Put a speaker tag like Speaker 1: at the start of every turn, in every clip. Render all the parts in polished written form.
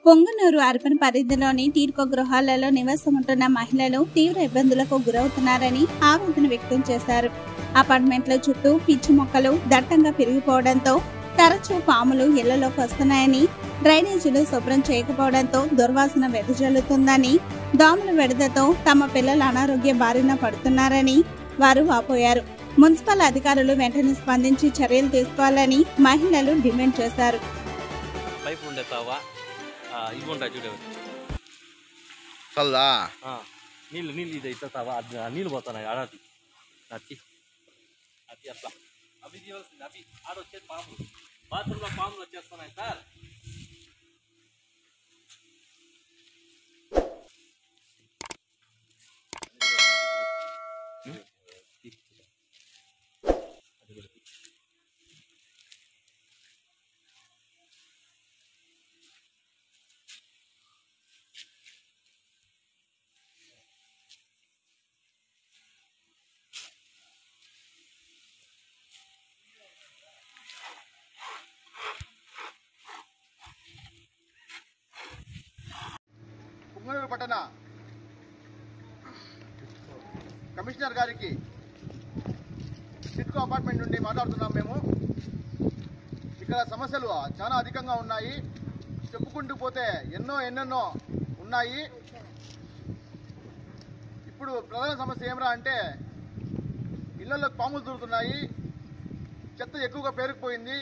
Speaker 1: Punganur urban పరిధిలోని టీడ్కో గృహాలలో నివాసముంటున్న మహిళలు తీవ్ర ఇబ్బందులకు గురవుతున్నారని ఆవేదన వ్యక్తం చేశారు. అపార్ట్మెంట్ల చుట్టూ పిచ్చి మొక్కలు దట్టంగా పెరిగిపోవడంతో తరచూ పాములు ఇళ్లలోకి వస్తున్నాయని, డ్రైనేజీలు శుభ్రం చేయకపోవడంతో దుర్వాసన వెదజల్లుతుందని, దోమల వెడదతో తమ పిల్లలు అనారోగ్య బారిన పడుతున్నారని వారు వాపోయారు. మున్సిపల్ అధికారులు వెంటనే స్పందించి చర్యలు తీసుకోవాలని మహిళలు డిమాండ్ చేశారు.
Speaker 2: ఇవి ఉంటాయి చూడే
Speaker 3: చల్లా
Speaker 2: నీళ్ళు ఇది ఇస్తావా? నీళ్ళు పోతున్నాయి ఆడది నచ్చి అది అట్లా అవి తీయవలసింది. అవి ఆడొచ్చేది పాములు, బాత్రూంలో పాములు వచ్చేస్తున్నాయి సార్.
Speaker 3: పొంగనూరు పట్టణ కమిషనర్ గారికి టిడ్కో అపార్ట్మెంట్ నుండి మాట్లాడుతున్నాం. మేము ఇక్కడ సమస్యలు చాలా అధికంగా ఉన్నాయి, చెప్పుకుంటూ పోతే ఎన్నెన్నో ఉన్నాయి. ఇప్పుడు ప్రధాన సమస్య ఏమరా అంటే ఇళ్లలో పాములు దూరుతున్నాయి, చెత్త ఎక్కువగా పేరుకుపోయింది,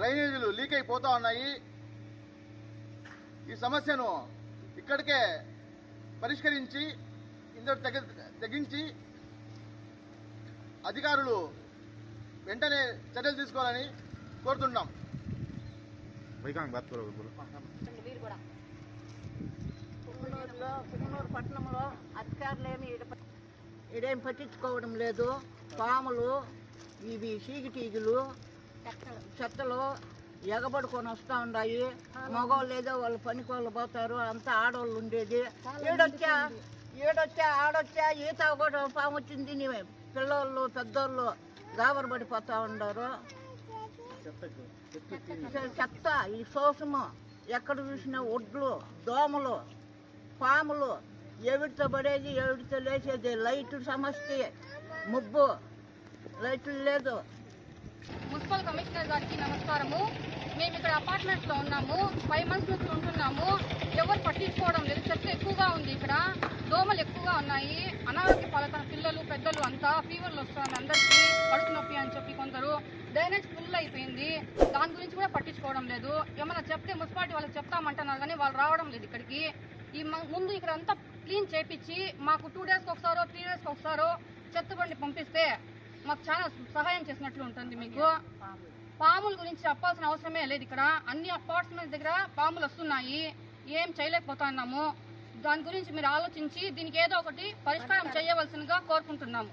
Speaker 3: డ్రైనేజీలు లీక్ అయిపోతూ ఉన్నాయి. ఈ సమస్యను ఇక్కడికే పరిష్కరించి ఇందరు తగ్గించి అధికారులు వెంటనే చర్యలు తీసుకోవాలని కోరుతున్నాం.
Speaker 4: పొంగనూరు పట్టణంలో అధికారులు ఇదేం పట్టించుకోవడం లేదు. పాములు, ఇవి చీకటీగులు, చెత్తలు ఎగబడుకొని వస్తూ ఉన్నాయి. మగవాళ్ళు ఏదో వాళ్ళు పనికి వాళ్ళు పోతారు, అంతా ఆడవాళ్ళు ఉండేది. ఆడొచ్చా ఈత కూడా పాము వచ్చింది, పిల్లలు పెద్దోళ్ళు గాబరు పడిపోతూ ఉన్నారు. చెత్త, ఈ శోషము ఎక్కడ చూసినా ఒడ్లు, దోమలు, పాములు, ఎవరితో పడేది ఎవరితో లేచేది. లైట్ సమస్య, ముబ్బు, లైట్లు లేదు.
Speaker 5: మున్సిపల్ కమిషనర్ గారికి నమస్కారము. మేము ఇక్కడ అపార్ట్మెంట్స్ లో ఉన్నాము, 5 months నుంచి ఉంటున్నాము. ఎవరు పట్టించుకోవడం లేదు. చెత్త ఎక్కువగా ఉంది, ఇక్కడ దోమలు ఎక్కువగా ఉన్నాయి. అనారోగ్య పాలన పిల్లలు పెద్దలు అంతా ఫీవర్లు వస్తుంది, అందరికీ కడుపు నొప్పి అని చెప్పి కొందరు. డ్రైనేజ్ ఫుల్ అయిపోయింది, దాని గురించి కూడా పట్టించుకోవడం లేదు. ఏమైనా చెప్తే మున్సిపాలిటీ వాళ్ళకి చెప్తామంటున్నారు కానీ వాళ్ళు రావడం లేదు ఇక్కడికి. ఈ ముందు ఇక్కడ అంతా క్లీన్ చేపించి మాకు 2 daysకి ఒకసారో 3 daysకి ఒకసారో చెత్త బండి పంపిస్తే మాకు చాలా సహాయం చేసినట్లు ఉంటుంది. మీకు పాముల గురించి చెప్పాల్సిన అవసరమే లేదు. ఇక్కడ అన్ని అపార్ట్మెంట్స్ దగ్గర పాములు వస్తున్నాయి, ఏం చేయలేకపోతున్నాము. దాని గురించి మీరు ఆలోచించి దీనికి ఏదో ఒకటి పరిష్కారం చేయవలసిందిగా కోరుకుంటున్నాము.